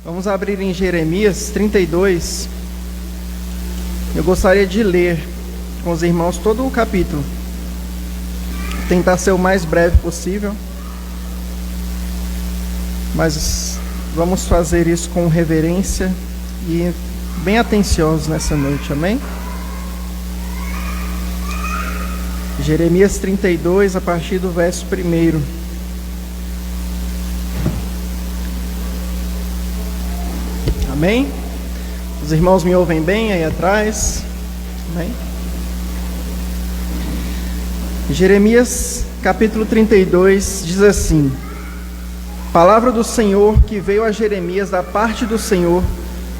Vamos abrir em Jeremias 32. Eu gostaria de ler com os irmãos todo o capítulo. Tentar ser o mais breve possível, mas vamos fazer isso com reverência e bem atenciosos nessa noite, amém? Jeremias 32, a partir do verso 1. Amém? Os irmãos me ouvem bem aí atrás? Amém? Jeremias capítulo 32 diz assim: Palavra do Senhor que veio a Jeremias da parte do Senhor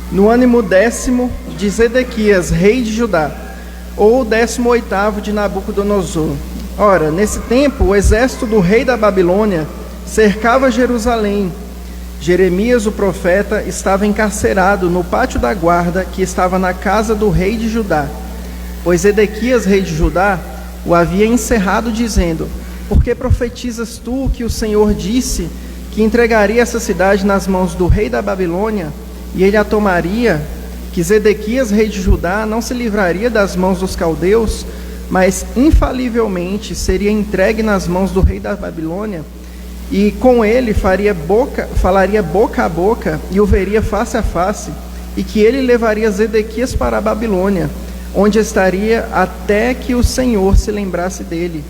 no ano 10º de Zedequias, rei de Judá, ou 18º de Nabucodonosor. Ora, nesse tempo o exército do rei da Babilônia cercava Jerusalém. Jeremias, o profeta, estava encarcerado no pátio da guarda que estava na casa do rei de Judá, pois Zedequias, rei de Judá, o havia encerrado, dizendo: Por que profetizas tu que o Senhor disse que entregaria essa cidade nas mãos do rei da Babilônia, e ele a tomaria, que Zedequias, rei de Judá, não se livraria das mãos dos caldeus, mas infalivelmente seria entregue nas mãos do rei da Babilônia, e com ele falaria boca a boca, e o veria face a face, e que ele levaria Zedequias para a Babilônia, onde estaria até que o Senhor se lembrasse dele.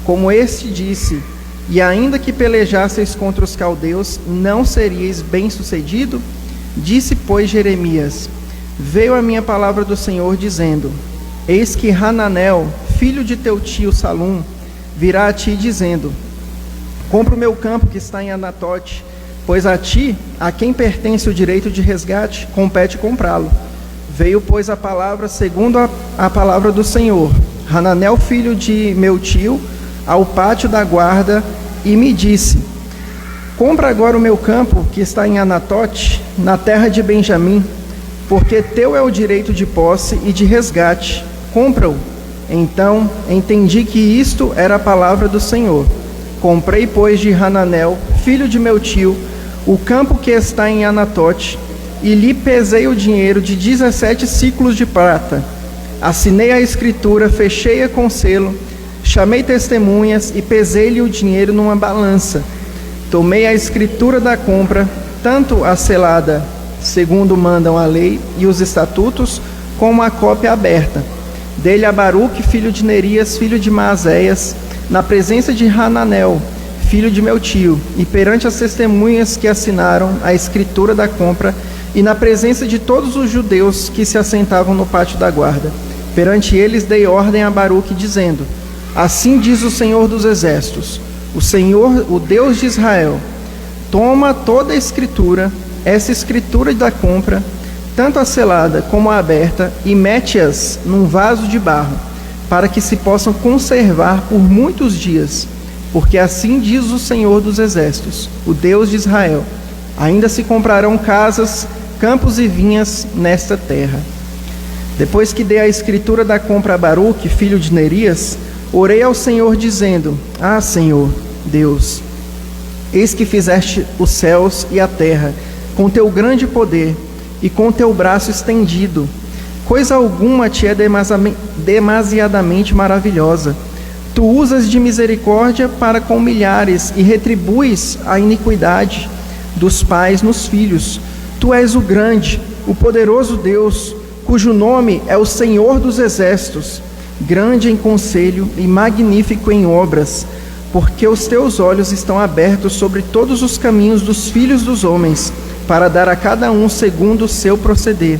Como este disse: E ainda que pelejasseis contra os caldeus, não seríeis bem-sucedido? Disse, pois, Jeremias: Veio a minha palavra do Senhor, dizendo: Eis que Hananel, filho de teu tio Salum, virá a ti, dizendo: Compra o meu campo que está em Anatote, pois a ti, a quem pertence o direito de resgate, compete comprá-lo. Veio, pois, a palavra segundo a palavra do Senhor, Hananel, filho de meu tio, ao pátio da guarda, e me disse: Compra agora o meu campo que está em Anatote, na terra de Benjamim, porque teu é o direito de posse e de resgate. Compra-o. Então entendi que isto era a palavra do Senhor. Comprei, pois, de Hananel, filho de meu tio, o campo que está em Anatote, e lhe pesei o dinheiro de 17 siclos de prata. Assinei a escritura, fechei-a com selo, chamei testemunhas e pesei-lhe o dinheiro numa balança. Tomei a escritura da compra, tanto a selada, segundo mandam a lei e os estatutos, como a cópia aberta. Dei-lhe a Baruque, filho de Nerias, filho de Maazéias, na presença de Hananel, filho de meu tio, e perante as testemunhas que assinaram a escritura da compra, e na presença de todos os judeus que se assentavam no pátio da guarda. Perante eles dei ordem a Baruque, dizendo: Assim diz o Senhor dos Exércitos, o Senhor, o Deus de Israel: Toma toda a escritura, essa escritura da compra, tanto a selada como a aberta, e mete-as num vaso de barro, para que se possam conservar por muitos dias, porque assim diz o Senhor dos Exércitos, o Deus de Israel: Ainda se comprarão casas, campos e vinhas nesta terra. Depois que dei a escritura da compra a Baruque, filho de Nerias, orei ao Senhor, dizendo: Ah, Senhor, Deus, eis que fizeste os céus e a terra com teu grande poder e com teu braço estendido. Coisa alguma te é demasiadamente maravilhosa. Tu usas de misericórdia para com milhares e retribuis a iniquidade dos pais nos filhos. Tu és o grande, o poderoso Deus, cujo nome é o Senhor dos Exércitos, grande em conselho e magnífico em obras, porque os teus olhos estão abertos sobre todos os caminhos dos filhos dos homens, para dar a cada um segundo o seu proceder,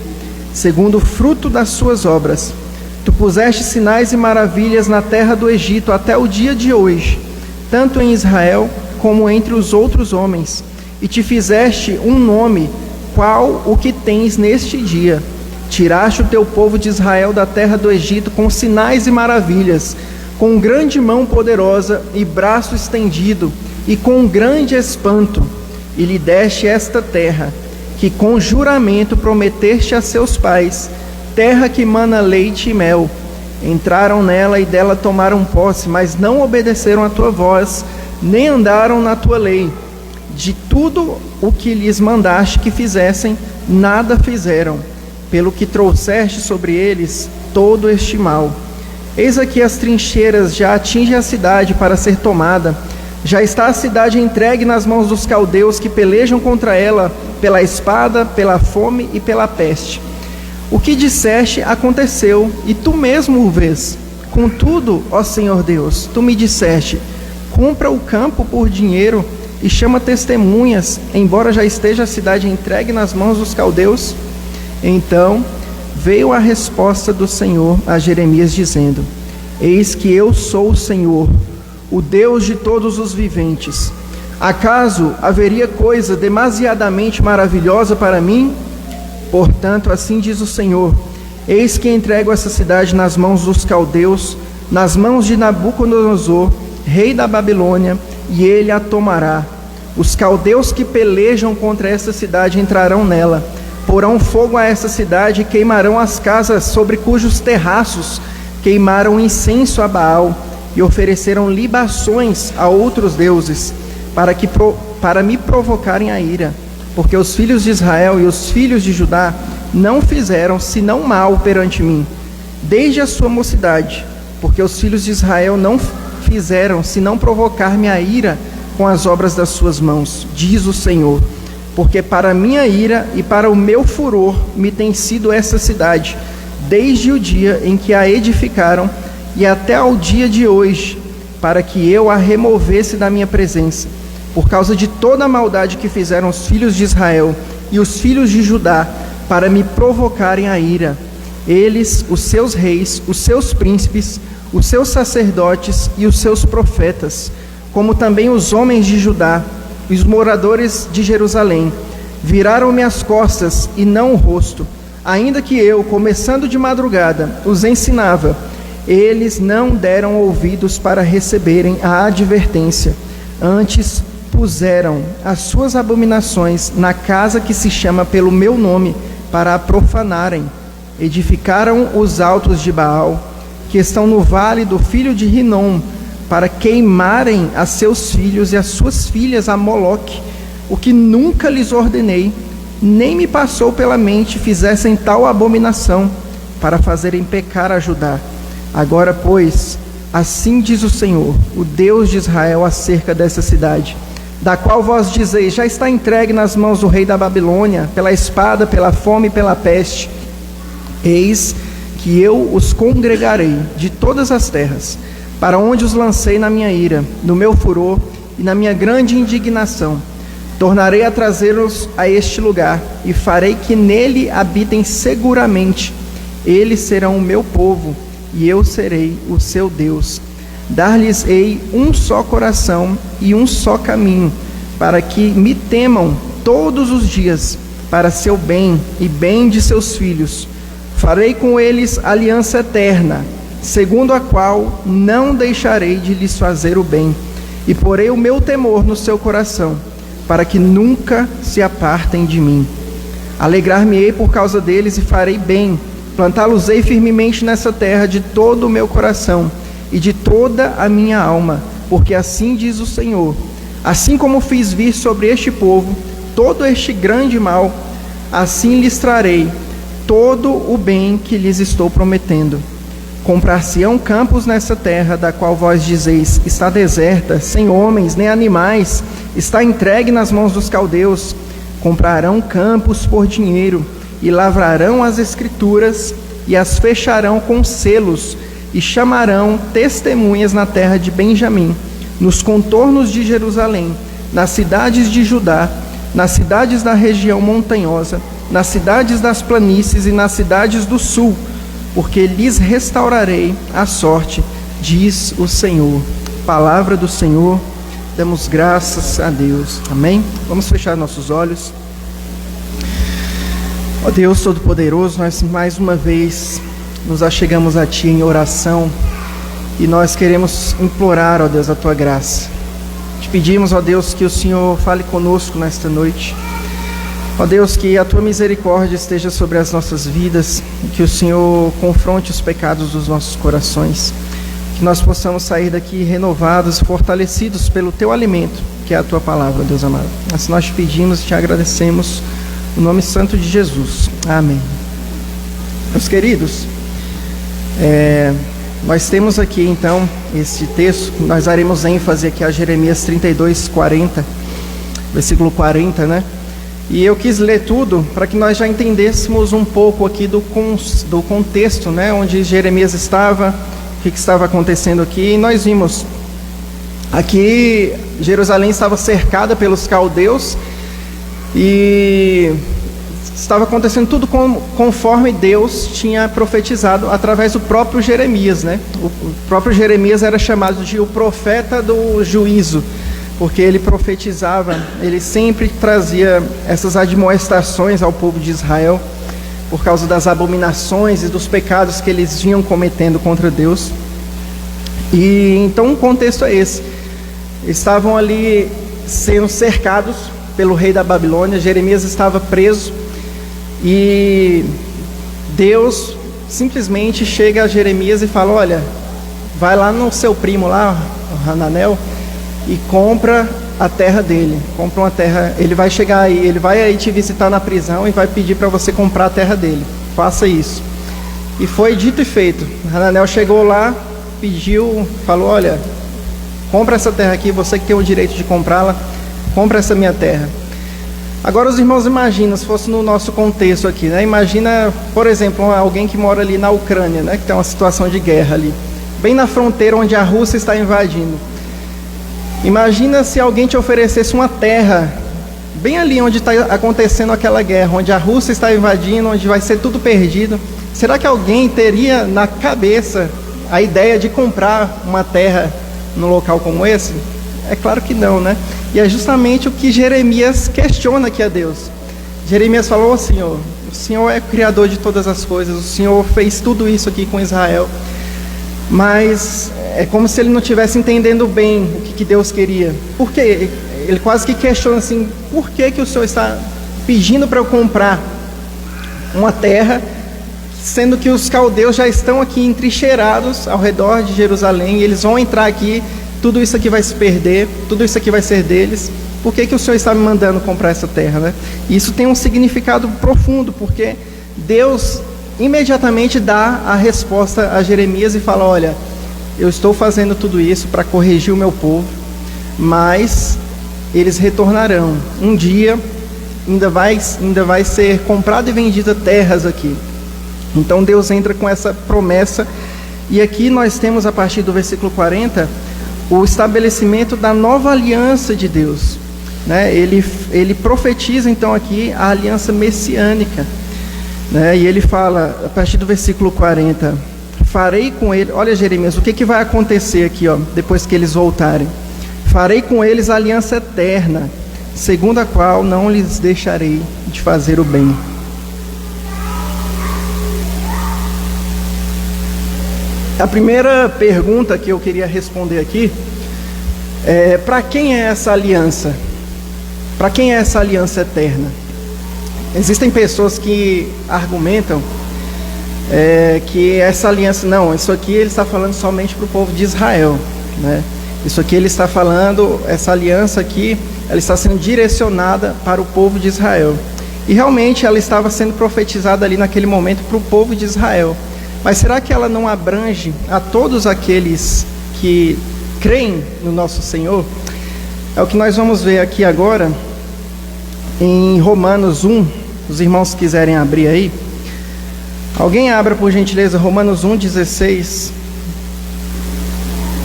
segundo o fruto das suas obras. Tu puseste sinais e maravilhas na terra do Egito até o dia de hoje, tanto em Israel como entre os outros homens, e te fizeste um nome, qual o que tens neste dia. Tiraste o teu povo de Israel da terra do Egito com sinais e maravilhas, com grande mão poderosa e braço estendido, e com grande espanto, e lhe deste esta terra, que com juramento prometeste a seus pais, terra que mana leite e mel. Entraram nela e dela tomaram posse, mas não obedeceram à tua voz, nem andaram na tua lei. de tudo o que lhes mandaste que fizessem, nada fizeram, pelo que trouxeste sobre eles todo este mal. Eis aqui as trincheiras já atingem a cidade para ser tomada. Já está a cidade entregue nas mãos dos caldeus que pelejam contra ela pela espada, pela fome e pela peste. O que disseste aconteceu, e tu mesmo o vês. Contudo, ó Senhor Deus, tu me disseste: compra o campo por dinheiro e chama testemunhas, embora já esteja a cidade entregue nas mãos dos caldeus. Então veio a resposta do Senhor a Jeremias, dizendo: eis que eu sou o Senhor, o Deus de todos os viventes. Acaso haveria coisa demasiadamente maravilhosa para mim? Portanto, assim diz o Senhor: eis que entrego essa cidade nas mãos dos caldeus, nas mãos de Nabucodonosor, rei da Babilônia, e ele a tomará. Os caldeus que pelejam contra essa cidade entrarão nela, porão fogo a essa cidade e queimarão as casas sobre cujos terraços queimaram incenso a Baal e ofereceram libações a outros deuses, para me provocarem a ira, porque os filhos de Israel e os filhos de Judá não fizeram senão mal perante mim, desde a sua mocidade, porque os filhos de Israel não fizeram senão provocar-me a ira com as obras das suas mãos, diz o Senhor. Porque para minha ira e para o meu furor me tem sido essa cidade, desde o dia em que a edificaram e até ao dia de hoje, para que eu a removesse da minha presença, por causa de toda a maldade que fizeram os filhos de Israel e os filhos de Judá, para me provocarem a ira. Eles, os seus reis, os seus príncipes, os seus sacerdotes e os seus profetas, como também os homens de Judá, os moradores de Jerusalém, viraram-me as costas e não o rosto, ainda que eu, começando de madrugada, os ensinava. Eles não deram ouvidos para receberem a advertência, antes puseram as suas abominações na casa que se chama pelo meu nome, para a profanarem. Edificaram os altos de Baal, que estão no vale do filho de Rinom, para queimarem a seus filhos e as suas filhas a Moloque, o que nunca lhes ordenei, nem me passou pela mente fizessem tal abominação, para fazerem pecar a Judá. Agora, pois, assim diz o Senhor, o Deus de Israel, acerca dessa cidade, da qual vós dizeis: já está entregue nas mãos do rei da Babilônia, pela espada, pela fome e pela peste. Eis que eu os congregarei de todas as terras, para onde os lancei na minha ira, no meu furor e na minha grande indignação. Tornarei a trazê-los a este lugar, e farei que nele habitem seguramente. Eles serão o meu povo, e eu serei o seu Deus. Dar-lhes-ei um só coração e um só caminho, para que me temam todos os dias, para seu bem e bem de seus filhos. Farei com eles aliança eterna, segundo a qual não deixarei de lhes fazer o bem, e porei o meu temor no seu coração, para que nunca se apartem de mim. Alegrar-me-ei por causa deles e farei bem, plantá-los-ei firmemente nessa terra de todo o meu coração e de toda a minha alma, porque assim diz o Senhor: assim como fiz vir sobre este povo todo este grande mal, assim lhes trarei todo o bem que lhes estou prometendo. Comprar-se-ão campos nessa terra, da qual vós dizeis: está deserta, sem homens nem animais, está entregue nas mãos dos caldeus. Comprarão campos por dinheiro, e lavrarão as escrituras, e as fecharão com selos, e chamarão testemunhas na terra de Benjamim, nos contornos de Jerusalém, nas cidades de Judá, nas cidades da região montanhosa, nas cidades das planícies e nas cidades do sul, porque lhes restaurarei a sorte, diz o Senhor. Palavra do Senhor, damos graças a Deus. Amém? Vamos fechar nossos olhos. Ó Deus Todo-Poderoso, nós mais uma vez nos achegamos a Ti em oração e nós queremos implorar, ó Deus, a Tua graça. Te pedimos, ó Deus, que o Senhor fale conosco nesta noite. Ó Deus, que a Tua misericórdia esteja sobre as nossas vidas, que o Senhor confronte os pecados dos nossos corações, que nós possamos sair daqui renovados, fortalecidos pelo Teu alimento, que é a Tua palavra, Deus amado. Assim nós te pedimos e te agradecemos, no nome santo de Jesus. Amém. Meus queridos, nós temos aqui então esse texto, nós daremos ênfase aqui a Jeremias 32, 40, versículo 40, né? E eu quis ler tudo para que nós já entendêssemos um pouco aqui do contexto, né? Onde Jeremias estava, o que estava acontecendo aqui. E nós vimos aqui, Jerusalém estava cercada pelos caldeus e estava acontecendo tudo conforme Deus tinha profetizado através do próprio Jeremias, né? O próprio Jeremias era chamado de o profeta do juízo, porque ele profetizava, ele sempre trazia essas admoestações ao povo de Israel por causa das abominações e dos pecados que eles vinham cometendo contra Deus. E então o contexto é esse: estavam ali sendo cercados pelo rei da Babilônia, Jeremias estava preso e Deus simplesmente chega a Jeremias e fala: olha, vai lá no seu primo lá, o Hananel, e compra a terra dele, compra uma terra, ele vai chegar aí, ele vai aí te visitar na prisão e vai pedir para você comprar a terra dele, faça isso. E foi dito e feito. Hananel chegou lá, pediu, falou: olha, compra essa terra aqui, você que tem o direito de comprá-la, compra essa minha terra. Agora os irmãos imaginam, se fosse no nosso contexto aqui, né? Imagina, por exemplo, alguém que mora ali na Ucrânia, né? Que tem uma situação de guerra ali, bem na fronteira onde a Rússia está invadindo. Imagina se alguém te oferecesse uma terra bem ali onde está acontecendo aquela guerra, onde a Rússia está invadindo, onde vai ser tudo perdido. Será que alguém teria na cabeça a ideia de comprar uma terra num local como esse? É claro que não, né? E é justamente o que Jeremias questiona aqui a Deus. Jeremias falou: Senhor, o Senhor é o Criador de todas as coisas, o Senhor fez tudo isso aqui com Israel. Mas é como se ele não estivesse entendendo bem o que Deus queria. Por quê? Ele quase que questiona assim: por que o Senhor está pedindo para eu comprar uma terra, sendo que os caldeus já estão aqui entrincheirados ao redor de Jerusalém, e eles vão entrar aqui, tudo isso aqui vai se perder, tudo isso aqui vai ser deles. Por que o Senhor está me mandando comprar essa terra, né? E isso tem um significado profundo, porque Deus imediatamente dá a resposta a Jeremias e fala: olha, eu estou fazendo tudo isso para corrigir o meu povo, mas eles retornarão. Um dia ainda vai ser comprado e vendida terras aqui. Então Deus entra com essa promessa, e aqui nós temos, a partir do versículo 40, o estabelecimento da nova aliança de Deus, né? Ele profetiza então aqui a aliança messiânica, né? E ele fala, a partir do versículo 40, farei com ele, olha Jeremias, o que vai acontecer aqui, ó, depois que eles voltarem: farei com eles a aliança eterna, segundo a qual não lhes deixarei de fazer o bem. A primeira pergunta que eu queria responder aqui é: para quem é essa aliança? Para quem é essa aliança eterna? Existem pessoas que argumentam que essa aliança, não, isso aqui ele está falando somente para o povo de Israel, né? Isso aqui ele está falando, essa aliança aqui, ela está sendo direcionada para o povo de Israel. E realmente ela estava sendo profetizada ali naquele momento para o povo de Israel. Mas será que ela não abrange a todos aqueles que creem no nosso Senhor? É o que nós vamos ver aqui agora em Romanos 1. Os irmãos quiserem abrir aí, alguém abra por gentileza Romanos 1:16.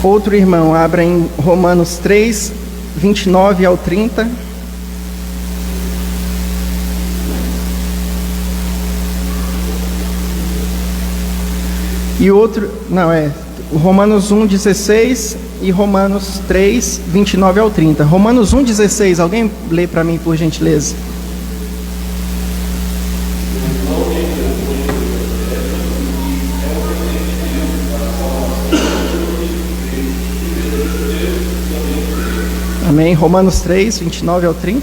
Outro irmão abra em Romanos 3, 29 ao 30. E outro, não, Romanos 1:16 e Romanos 3, 29 ao 30. Romanos 1:16, alguém lê para mim por gentileza? Amém. Romanos 3, 29 ao 30.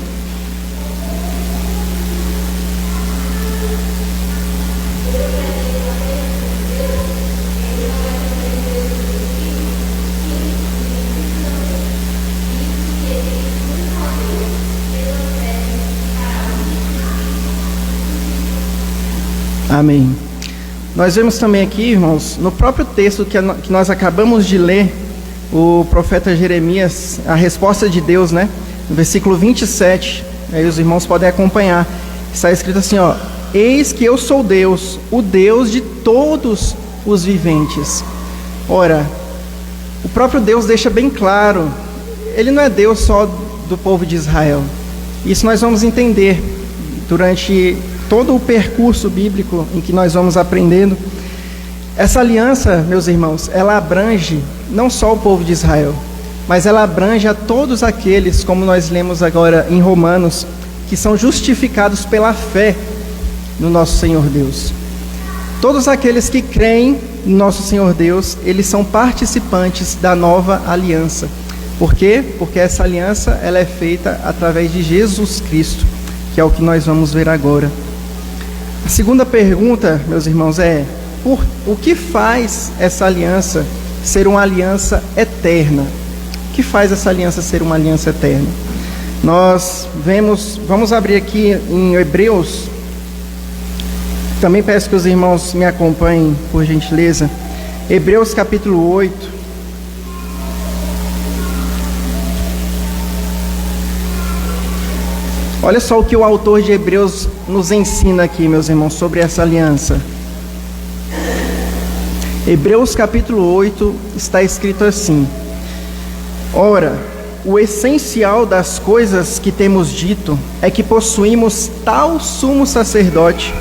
Amém. Nós vemos também aqui, irmãos, no próprio texto que nós acabamos de ler, o profeta Jeremias, a resposta de Deus, né? No versículo 27, aí os irmãos podem acompanhar. Está escrito assim, ó: eis que eu sou Deus, o Deus de todos os viventes. Ora, o próprio Deus deixa bem claro, Ele não é Deus só do povo de Israel. Isso nós vamos entender durante todo o percurso bíblico em que nós vamos aprendendo. Essa aliança, meus irmãos, ela abrange não só o povo de Israel, mas ela abrange a todos aqueles, como nós lemos agora em Romanos, que são justificados pela fé no nosso Senhor Deus. Todos aqueles que creem no nosso Senhor Deus, eles são participantes da nova aliança. Por quê? Porque essa aliança ela é feita através de Jesus Cristo, que é o que nós vamos ver agora. A segunda pergunta, meus irmãos, é: o que faz essa aliança ser uma aliança eterna? O que faz essa aliança ser uma aliança eterna? Nós vamos abrir aqui em Hebreus. Também peço que os irmãos me acompanhem, por gentileza. Hebreus capítulo 8. Olha só o que o autor de Hebreus nos ensina aqui, meus irmãos, sobre essa aliança. Hebreus capítulo 8 está escrito assim: ora, o essencial das coisas que temos dito é que possuímos tal sumo sacerdote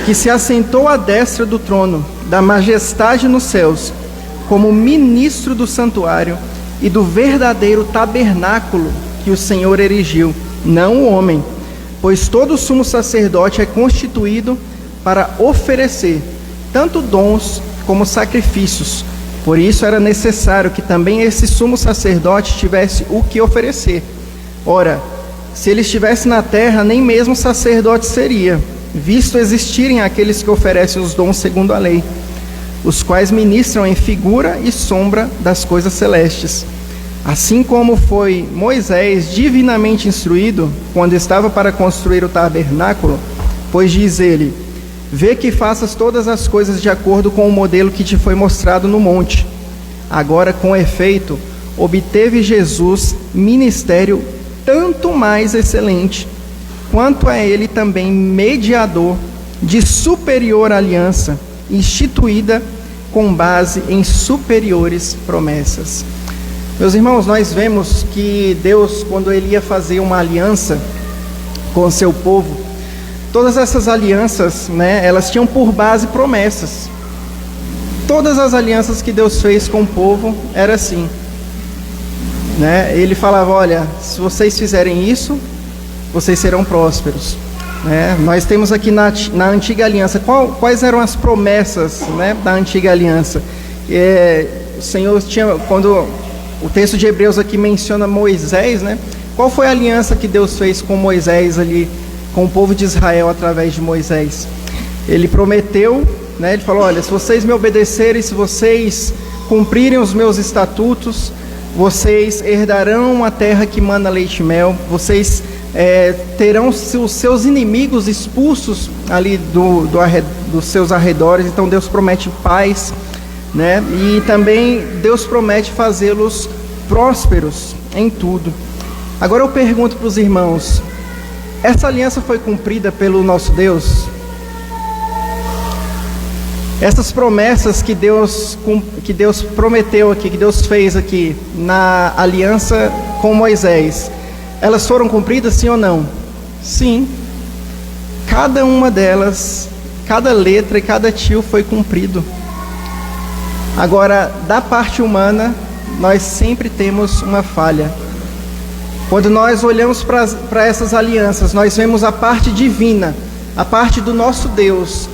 que se assentou à destra do trono da majestade nos céus, como ministro do santuário e do verdadeiro tabernáculo que o Senhor erigiu, não o homem, pois todo sumo sacerdote é constituído para oferecer tanto dons como sacrifícios. Por isso era necessário que também esse sumo sacerdote tivesse o que oferecer. Ora, se ele estivesse na terra, nem mesmo sacerdote seria, visto existirem aqueles que oferecem os dons segundo a lei, os quais ministram em figura e sombra das coisas celestes. Assim como foi Moisés divinamente instruído quando estava para construir o tabernáculo, pois diz ele: vê que faças todas as coisas de acordo com o modelo que te foi mostrado no monte. Agora, com efeito, obteve Jesus ministério tanto mais excelente, quanto é ele também mediador de superior aliança, instituída com base em superiores promessas. Meus irmãos, nós vemos que Deus, quando Ele ia fazer uma aliança com o seu povo, todas essas alianças, né, elas tinham por base promessas. Todas as alianças que Deus fez com o povo era assim, né? Ele falava: olha, se vocês fizerem isso, vocês serão prósperos, né? Nós temos aqui na antiga aliança, quais eram as promessas, né, da antiga aliança? O Senhor tinha, quando o texto de Hebreus aqui menciona Moisés, né? Qual foi a aliança que Deus fez com Moisés ali, com o povo de Israel através de Moisés? Ele prometeu, né? Ele falou: olha, se vocês me obedecerem, se vocês cumprirem os meus estatutos, vocês herdarão a terra que mana leite e mel, vocês terão os seus inimigos expulsos ali dos seus arredores. Então Deus promete paz, né? E também Deus promete fazê-los prósperos em tudo. Agora eu pergunto para os irmãos: essa aliança foi cumprida pelo nosso Deus? Essas promessas que Deus prometeu aqui, que Deus fez aqui na aliança com Moisés, elas foram cumpridas, sim ou não? Sim. Cada uma delas, cada letra e cada tio foi cumprido. Agora, da parte humana, nós sempre temos uma falha. Quando nós olhamos para essas alianças, nós vemos a parte divina, a parte do nosso Deus,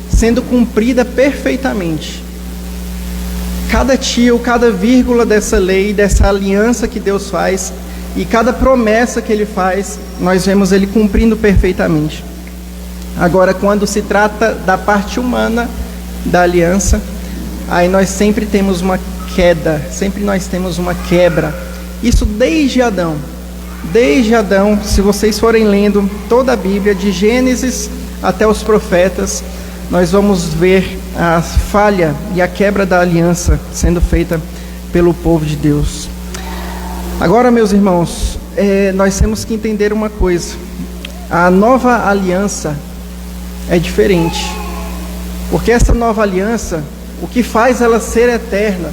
sendo cumprida perfeitamente. Cada tio, cada vírgula dessa lei, dessa aliança que Deus faz, e cada promessa que Ele faz, nós vemos Ele cumprindo perfeitamente. Agora, quando se trata da parte humana da aliança, aí nós sempre temos uma queda, sempre nós temos uma quebra. Isso desde Adão. Desde Adão, se vocês forem lendo toda a Bíblia, de Gênesis até os profetas, nós vamos ver a falha e a quebra da aliança sendo feita pelo povo de Deus. Agora, meus irmãos, nós temos que entender uma coisa: a nova aliança é diferente, porque essa nova aliança, o que faz ela ser eterna,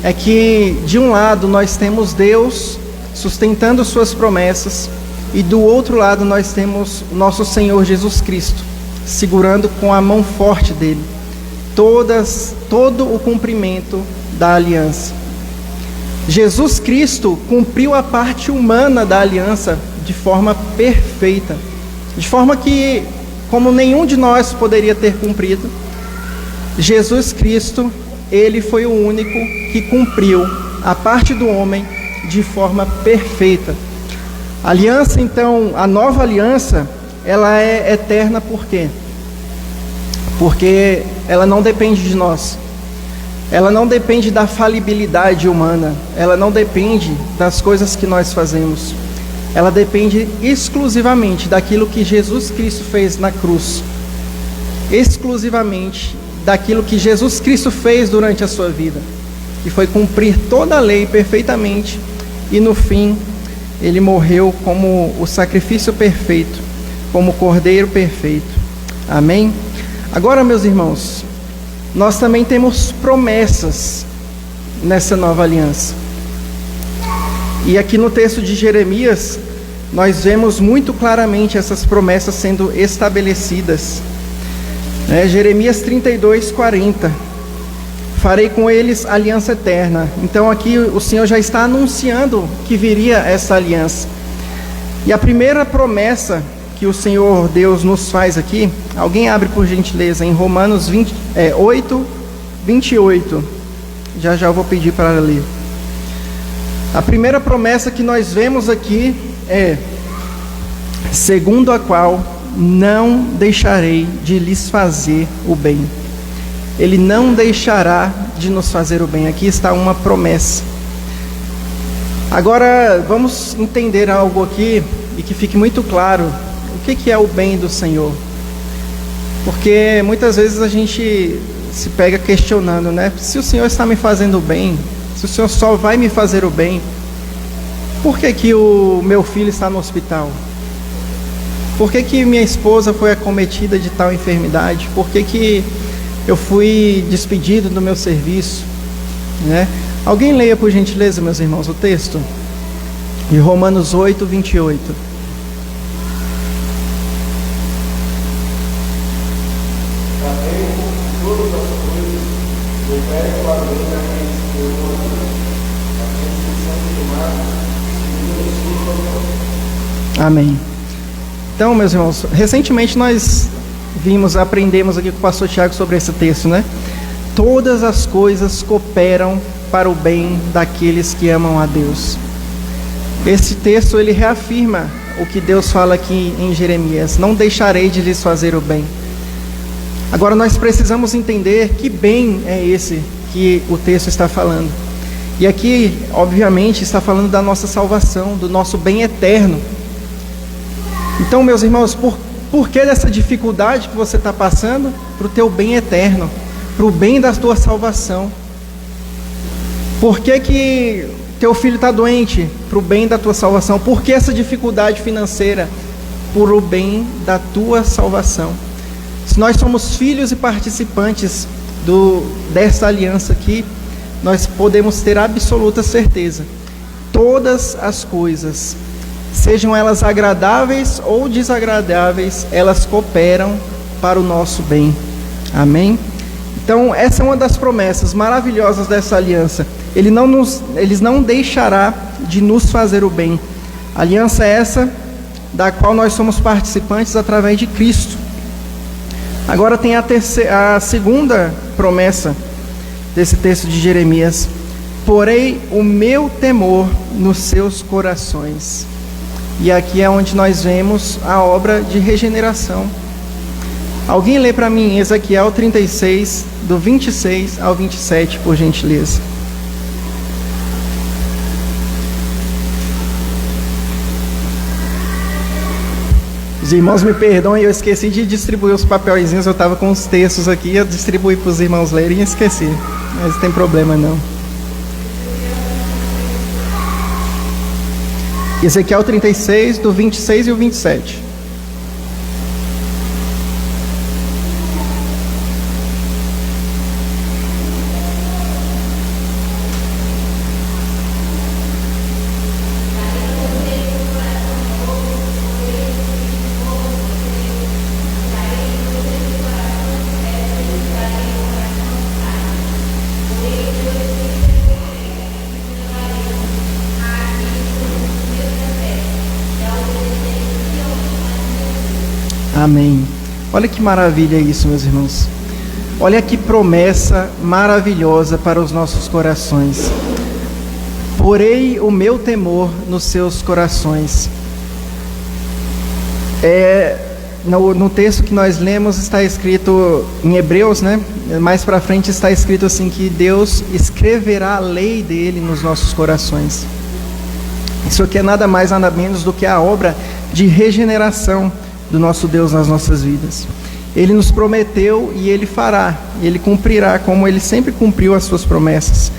é que de um lado nós temos Deus sustentando suas promessas, e do outro lado nós temos nosso Senhor Jesus Cristo, segurando com a mão forte dele todo o cumprimento da aliança. Jesus Cristo cumpriu a parte humana da aliança de forma perfeita, de forma que, como nenhum de nós poderia ter cumprido, Jesus Cristo, ele foi o único que cumpriu a parte do homem de forma perfeita. A aliança, então, a nova aliança, ela é eterna por quê? Porque ela não depende de nós. Ela não depende da falibilidade humana. Ela não depende das coisas que nós fazemos. Ela depende exclusivamente daquilo que Jesus Cristo fez na cruz. Exclusivamente daquilo que Jesus Cristo fez durante a sua vida, que foi cumprir toda a lei perfeitamente, e no fim ele morreu como o sacrifício perfeito, como o cordeiro perfeito. Amém? Agora, meus irmãos, nós também temos promessas nessa nova aliança. E aqui no texto de Jeremias, nós vemos muito claramente essas promessas sendo estabelecidas. Jeremias 32:40. Farei com eles aliança eterna. Então aqui o Senhor já está anunciando que viria essa aliança. E a primeira promessa que o Senhor Deus nos faz aqui, alguém abre por gentileza em Romanos 8:28. Já eu vou pedir para ler. A primeira promessa que nós vemos aqui é: segundo a qual não deixarei de lhes fazer o bem. Ele não deixará de nos fazer o bem. Aqui está uma promessa. Agora vamos entender algo aqui e que fique muito claro o que é o bem do Senhor. Porque muitas vezes a gente se pega questionando, né? Se o Senhor está me fazendo o bem, se o Senhor só vai me fazer o bem, por que o meu filho está no hospital? Por que minha esposa foi acometida de tal enfermidade? Por que eu fui despedido do meu serviço? Né? Alguém leia por gentileza, meus irmãos, o texto de Romanos 8:28. Amém. Então, meus irmãos, recentemente nós aprendemos aqui com o pastor Tiago sobre esse texto, né? Todas as coisas cooperam para o bem daqueles que amam a Deus. Esse texto, ele reafirma o que Deus fala aqui em Jeremias: não deixarei de lhes fazer o bem. Agora nós precisamos entender que bem é esse que o texto está falando. E aqui, obviamente, está falando da nossa salvação, do nosso bem eterno. Então, meus irmãos, por que dessa dificuldade que você está passando? Para o teu bem eterno, para o bem da tua salvação. Por que teu filho está doente? Para o bem da tua salvação. Por que essa dificuldade financeira? Por o bem da tua salvação. Se nós somos filhos e participantes dessa aliança aqui, nós podemos ter absoluta certeza: todas as coisas, sejam elas agradáveis ou desagradáveis, elas cooperam para o nosso bem. Amém? Então, essa é uma das promessas maravilhosas dessa aliança. Ele não deixará de nos fazer o bem. Aliança essa da qual nós somos participantes através de Cristo. Agora tem a segunda promessa desse texto de Jeremias: porei o meu temor nos seus corações. E aqui é onde nós vemos a obra de regeneração. Alguém lê para mim Ezequiel 36, do 26 ao 27, por gentileza. Os irmãos me perdoem, eu esqueci de distribuir os papelzinhos, eu estava com os textos aqui, eu distribuí para os irmãos lerem e esqueci. Mas não tem problema não. Ezequiel 36, do 26 e o 27. Amém. Olha que maravilha isso, meus irmãos. Olha que promessa maravilhosa para os nossos corações. Porei o meu temor nos seus corações. No texto que nós lemos está escrito em Hebreus, né? Mais para frente está escrito assim que Deus escreverá a lei dele nos nossos corações. Isso aqui é nada mais nada menos do que a obra de regeneração do nosso Deus nas nossas vidas. Ele nos prometeu e Ele fará, Ele cumprirá como Ele sempre cumpriu as suas promessas.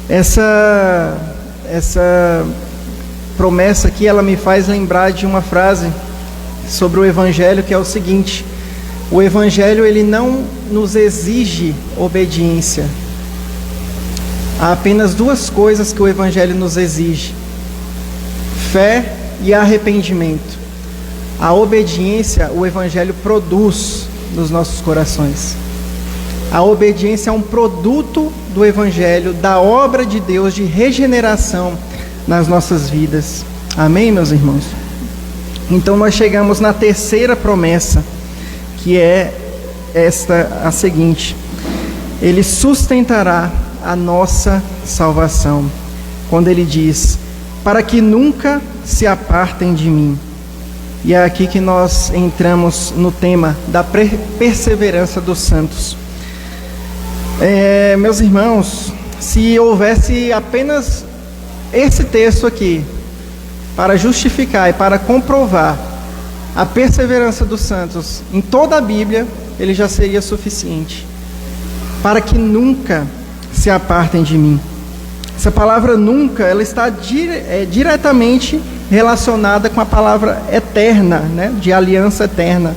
Essa promessa aqui, ela me faz lembrar de uma frase sobre o Evangelho, que é o seguinte: o Evangelho, ele não nos exige obediência. Há apenas duas coisas que o Evangelho nos exige: fé e arrependimento. A obediência, o Evangelho produz nos nossos corações. A obediência é um produto do Evangelho, da obra de Deus de regeneração nas nossas vidas. Amém, meus irmãos? Então nós chegamos na terceira promessa, que é a seguinte: Ele sustentará a nossa salvação. Quando Ele diz, para que nunca se apartem de mim. E é aqui que nós entramos no tema da perseverança dos santos. Meus irmãos, se houvesse apenas esse texto aqui para justificar e para comprovar a perseverança dos santos em toda a Bíblia, ele já seria suficiente. Para que nunca se apartem de mim. Essa palavra nunca, ela está diretamente relacionada com a palavra eterna, né? De aliança eterna.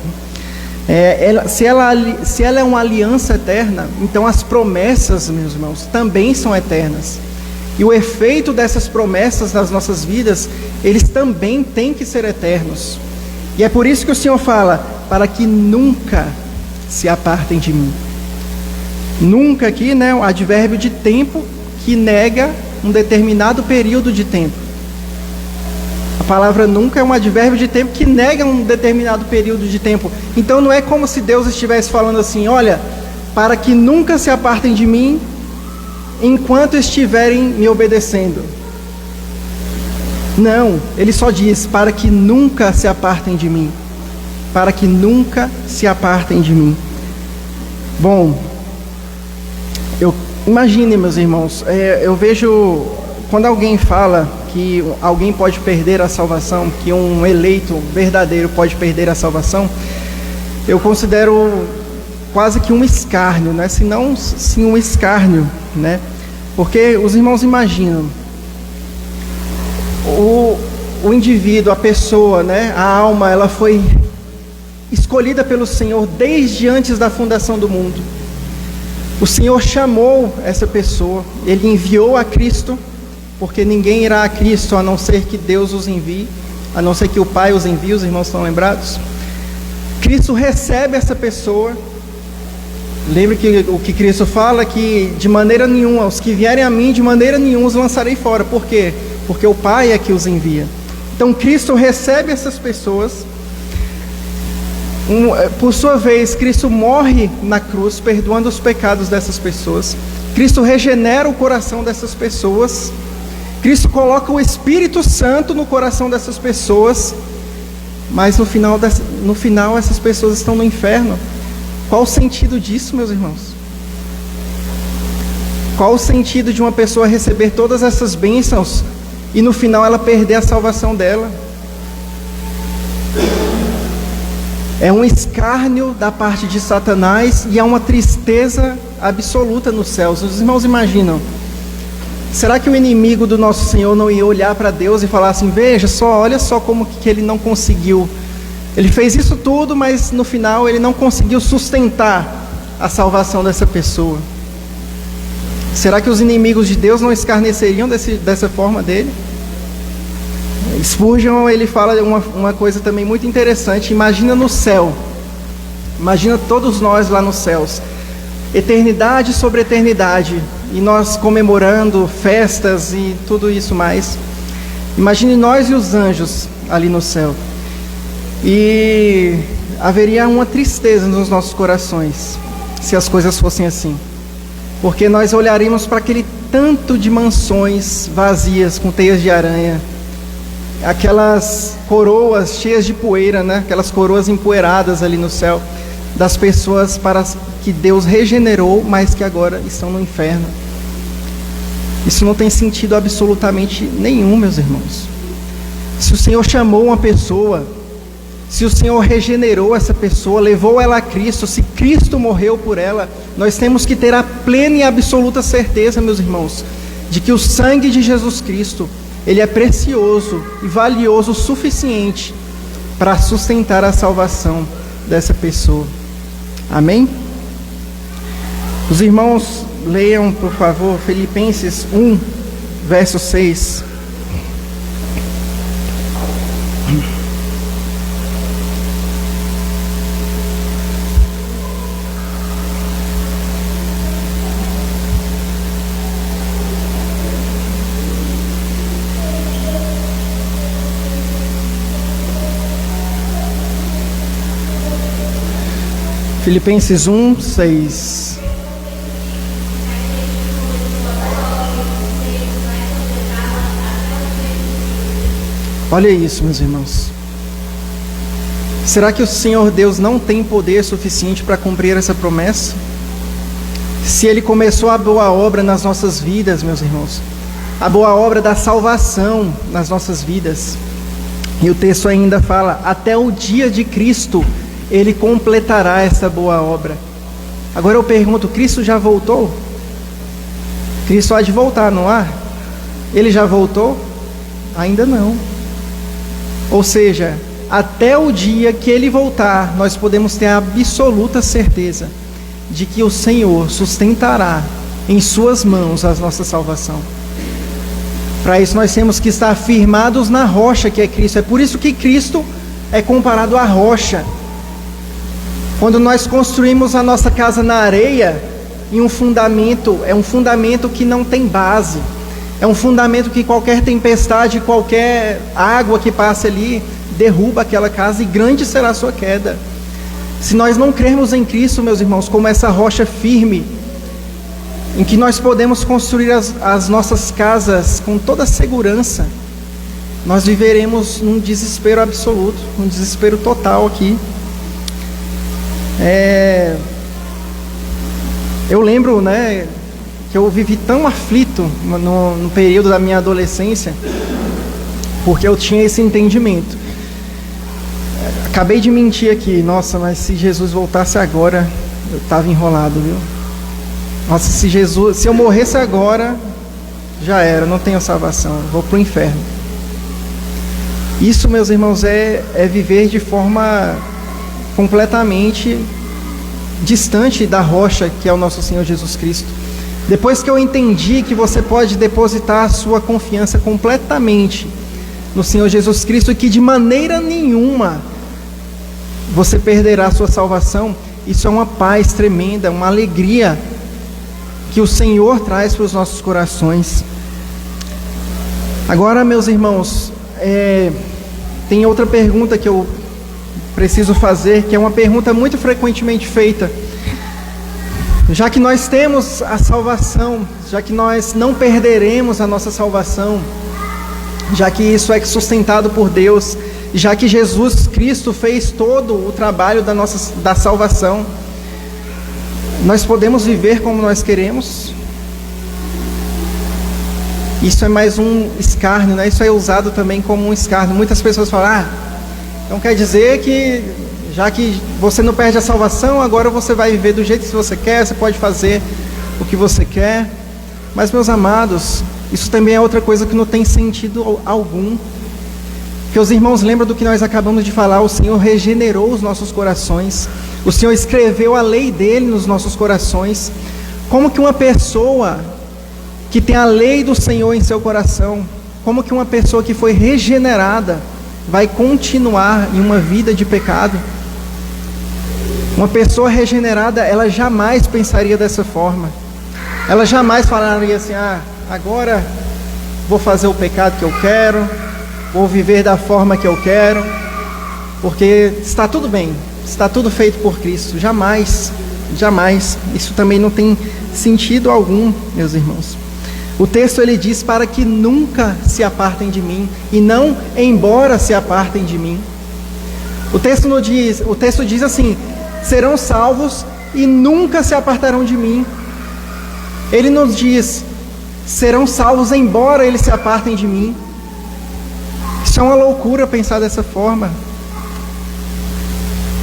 Se ela é uma aliança eterna, então as promessas, meus irmãos, também são eternas. E o efeito dessas promessas nas nossas vidas, eles também têm que ser eternos. E é por isso que o Senhor fala, para que nunca se apartem de mim. Nunca aqui, né, um advérbio de tempo que nega um determinado período de tempo. A palavra nunca é um advérbio de tempo que nega um determinado período de tempo. Então não é como se Deus estivesse falando assim, olha, para que nunca se apartem de mim enquanto estiverem me obedecendo. Não, ele só diz, para que nunca se apartem de mim. Para que nunca se apartem de mim. Bom, imagine, meus irmãos, eu vejo quando alguém fala que alguém pode perder a salvação, que um eleito verdadeiro pode perder a salvação, eu considero quase que um escárnio, né? Se não, sim, um escárnio, né? Porque os irmãos imaginam, o indivíduo, a pessoa, né? A alma, ela foi escolhida pelo Senhor desde antes da fundação do mundo. O Senhor chamou essa pessoa, Ele enviou a Cristo, porque ninguém irá a Cristo a não ser que Deus os envie, a não ser que o Pai os envie. Os irmãos estão lembrados? Cristo recebe essa pessoa. Lembre que o que Cristo fala, que de maneira nenhuma, os que vierem a mim, de maneira nenhuma os lançarei fora. Por quê? Porque o Pai é que os envia. Então Cristo recebe essas pessoas. Por sua vez, Cristo morre na cruz, perdoando os pecados dessas pessoas. Cristo regenera o coração dessas pessoas. Cristo coloca o Espírito Santo no coração dessas pessoas. Mas no final essas pessoas estão no inferno. Qual o sentido disso, meus irmãos? Qual o sentido de uma pessoa receber todas essas bênçãos e no final ela perder a salvação dela? É um escárnio da parte de Satanás e é uma tristeza absoluta nos céus. Os irmãos imaginam, será que o inimigo do nosso Senhor não ia olhar para Deus e falar assim: veja só, olha só como que ele não conseguiu, ele fez isso tudo, mas no final ele não conseguiu sustentar a salvação dessa pessoa? Será que os inimigos de Deus não escarneceriam dessa forma dele? Spurgeon, ele fala uma coisa também muito interessante. Imagina no céu, imagina todos nós lá nos céus, eternidade sobre eternidade, e nós comemorando festas e tudo isso mais. Imagine nós e os anjos ali no céu, e haveria uma tristeza nos nossos corações se as coisas fossem assim, porque nós olharíamos para aquele tanto de mansões vazias com teias de aranha, aquelas coroas cheias de poeira, né? Aquelas coroas empoeiradas ali no céu, das pessoas para que Deus regenerou, mas que agora estão no inferno. Isso não tem sentido absolutamente nenhum, meus irmãos. Se o Senhor chamou uma pessoa, se o Senhor regenerou essa pessoa, levou ela a Cristo, se Cristo morreu por ela, nós temos que ter a plena e absoluta certeza, meus irmãos, de que o sangue de Jesus Cristo, ele é precioso e valioso o suficiente para sustentar a salvação dessa pessoa. Amém? Os irmãos leiam, por favor, Filipenses 1, verso 6. Filipenses 1, 6. Olha isso, meus irmãos. Será que o Senhor Deus não tem poder suficiente para cumprir essa promessa? Se Ele começou a boa obra nas nossas vidas, meus irmãos, a boa obra da salvação nas nossas vidas, e o texto ainda fala, até o dia de Cristo, Ele completará essa boa obra. Agora eu pergunto, Cristo já voltou? Cristo há de voltar, não há? Ele já voltou? Ainda não. Ou seja, até o dia que Ele voltar, nós podemos ter a absoluta certeza de que o Senhor sustentará em suas mãos a nossa salvação. Para isso nós temos que estar firmados na rocha que é Cristo. É por isso que Cristo é comparado à rocha. Quando nós construímos a nossa casa na areia, em um fundamento, é um fundamento que não tem base, é um fundamento que qualquer tempestade, qualquer água que passe ali, derruba aquela casa e grande será a sua queda. Se nós não crermos em Cristo, meus irmãos, como essa rocha firme, em que nós podemos construir as nossas casas com toda segurança, nós viveremos num desespero absoluto, num desespero total aqui. Eu lembro, né, que eu vivi tão aflito no período da minha adolescência, porque eu tinha esse entendimento. Acabei de mentir aqui, nossa, mas se Jesus voltasse agora, eu estava enrolado, viu? Nossa, se eu morresse agora, já era, não tenho salvação, vou para o inferno. Isso, meus irmãos, é viver de forma completamente distante da rocha que é o nosso Senhor Jesus Cristo. Depois que eu entendi que você pode depositar a sua confiança completamente no Senhor Jesus Cristo e que de maneira nenhuma você perderá a sua salvação, isso é uma paz tremenda, uma alegria que o Senhor traz para os nossos corações. Agora, meus irmãos, tem outra pergunta que eu preciso fazer, que é uma pergunta muito frequentemente feita. Já que nós temos a salvação, já que nós não perderemos a nossa salvação, já que isso é sustentado por Deus, já que Jesus Cristo fez todo o trabalho da salvação, nós podemos viver como nós queremos? Isso é mais um escárnio, né? Isso é usado também como um escárnio. Muitas pessoas falam, então quer dizer que Já que você não perde a salvação, agora você vai viver do jeito que você quer, você pode fazer o que você quer. Mas, meus amados, isso também é outra coisa que não tem sentido algum. Porque os irmãos lembram do que nós acabamos de falar, o Senhor regenerou os nossos corações, o Senhor escreveu a lei dele nos nossos corações. Como que uma pessoa que tem a lei do Senhor em seu coração, como que uma pessoa que foi regenerada vai continuar em uma vida de pecado? Uma pessoa regenerada, ela jamais pensaria dessa forma. Ela jamais falaria assim: agora vou fazer o pecado que eu quero, vou viver da forma que eu quero, porque está tudo bem, está tudo feito por Cristo. Jamais, jamais. Isso também não tem sentido algum, meus irmãos. O texto ele diz para que nunca se apartem de mim, e não embora se apartem de mim. O texto diz assim: serão salvos e nunca se apartarão de mim. Ele nos diz: serão salvos embora eles se apartem de mim. Isso é uma loucura pensar dessa forma.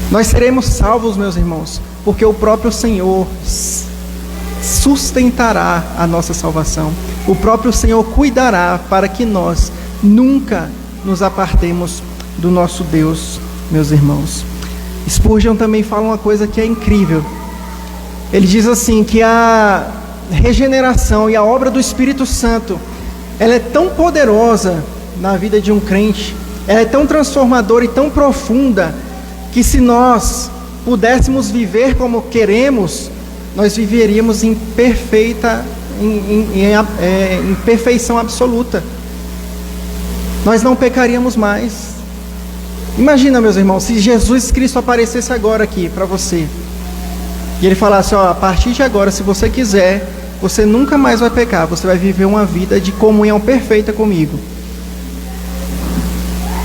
Nós seremos salvos, meus irmãos, porque o próprio Senhor sustentará a nossa salvação. O próprio Senhor cuidará para que nós nunca nos apartemos do nosso Deus, meus irmãos. Spurgeon também fala uma coisa que é incrível. Ele diz assim, que a regeneração e a obra do Espírito Santo, ela é tão poderosa na vida de um crente, ela é tão transformadora e tão profunda, que se nós pudéssemos viver como queremos, nós viveríamos em perfeição absoluta. Nós não pecaríamos mais. Imagina, meus irmãos, se Jesus Cristo aparecesse agora aqui para você, e Ele falasse: a partir de agora, se você quiser, você nunca mais vai pecar, você vai viver uma vida de comunhão perfeita comigo.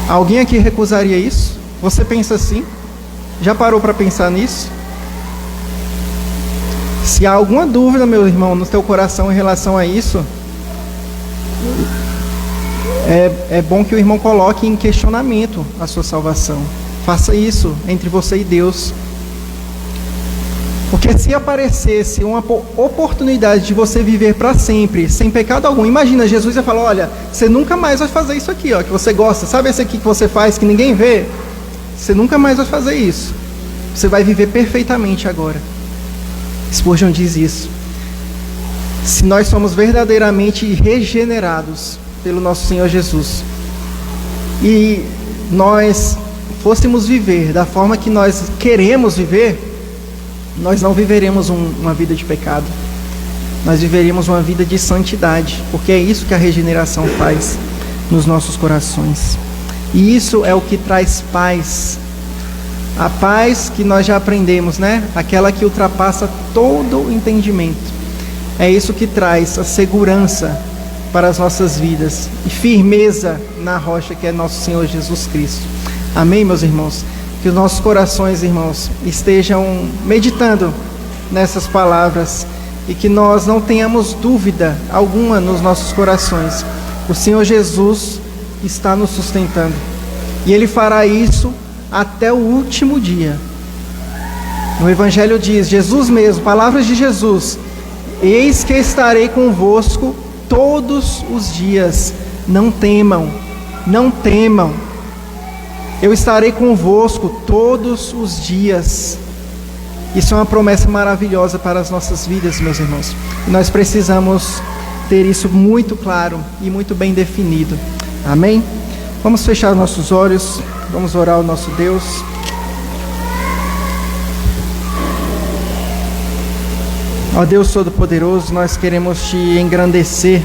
Alguém aqui recusaria isso? Você pensa assim? Já parou para pensar nisso? Se há alguma dúvida, meu irmão, no teu coração em relação a isso, é bom que o irmão coloque em questionamento a sua salvação. Faça isso entre você e Deus. Porque se aparecesse uma oportunidade de você viver para sempre, sem pecado algum, imagina, Jesus ia falar: olha, você nunca mais vai fazer isso aqui, que você gosta, sabe esse aqui que você faz, que ninguém vê? Você nunca mais vai fazer isso. Você vai viver perfeitamente agora. Spurgeon diz isso. Se nós somos verdadeiramente regenerados pelo nosso Senhor Jesus, e nós fôssemos viver da forma que nós queremos viver, nós não viveremos uma vida de pecado. Nós viveríamos uma vida de santidade, porque é isso que a regeneração faz nos nossos corações. E isso é o que traz paz. A paz que nós já aprendemos, né? Aquela que ultrapassa todo o entendimento. É isso que traz a segurança para as nossas vidas e firmeza na rocha que é nosso Senhor Jesus Cristo. Amém, meus irmãos? Que os nossos corações, irmãos, estejam meditando nessas palavras e que nós não tenhamos dúvida alguma nos nossos corações. O Senhor Jesus está nos sustentando e Ele fará isso até o último dia. No Evangelho diz, Jesus mesmo, palavras de Jesus: eis que estarei convosco todos os dias, não temam, não temam. Eu estarei convosco todos os dias. Isso é uma promessa maravilhosa para as nossas vidas, meus irmãos. E nós precisamos ter isso muito claro e muito bem definido. Amém? Vamos fechar nossos olhos, vamos orar ao nosso Deus. Ó Deus Todo-Poderoso, nós queremos Te engrandecer,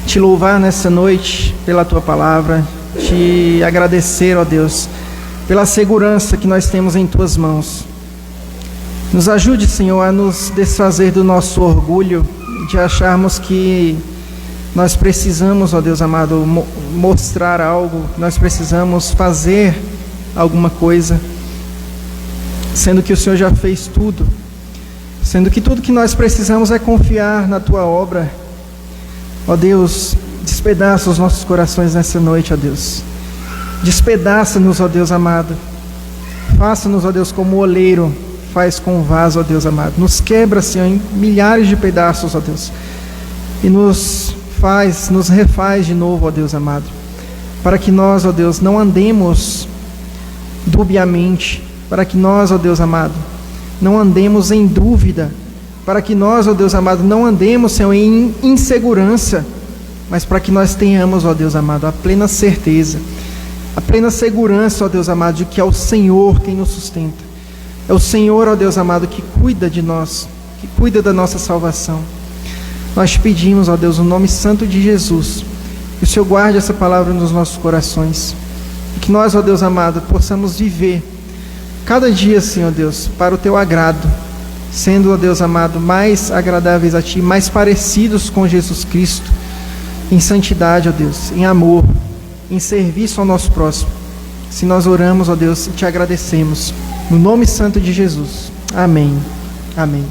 Te louvar nessa noite pela Tua palavra, Te agradecer, ó Deus, pela segurança que nós temos em Tuas mãos. Nos ajude, Senhor, a nos desfazer do nosso orgulho, de acharmos que nós precisamos, ó Deus amado, mostrar algo, nós precisamos fazer alguma coisa, sendo que o Senhor já fez tudo, sendo que tudo que nós precisamos é confiar na Tua obra. Ó Deus, despedaça os nossos corações nessa noite, ó Deus. Despedaça-nos, ó Deus amado, Faça-nos, ó Deus, como o oleiro faz com o vaso, ó Deus amado. Nos quebra, Senhor, em milhares de pedaços, ó Deus. E nos refaz de novo, ó Deus amado. Para que nós, ó Deus, não andemos dubiamente. Para que nós, ó Deus amado, não andemos em dúvida. Para que nós, ó Deus amado, não andemos, Senhor, em insegurança. Mas para que nós tenhamos, ó Deus amado, a plena certeza, a plena segurança, ó Deus amado, de que é o Senhor quem nos sustenta. É o Senhor, ó Deus amado, que cuida de nós, que cuida da nossa salvação. Nós pedimos, ó Deus, no nome santo de Jesus, que o Senhor guarde essa palavra nos nossos corações. E que nós, ó Deus amado, possamos viver cada dia, Senhor Deus, para o Teu agrado, sendo, ó Deus amado, mais agradáveis a Ti, mais parecidos com Jesus Cristo, em santidade, ó Deus, em amor, em serviço ao nosso próximo. Se nós oramos, ó Deus, e Te agradecemos, no nome santo de Jesus. Amém. Amém.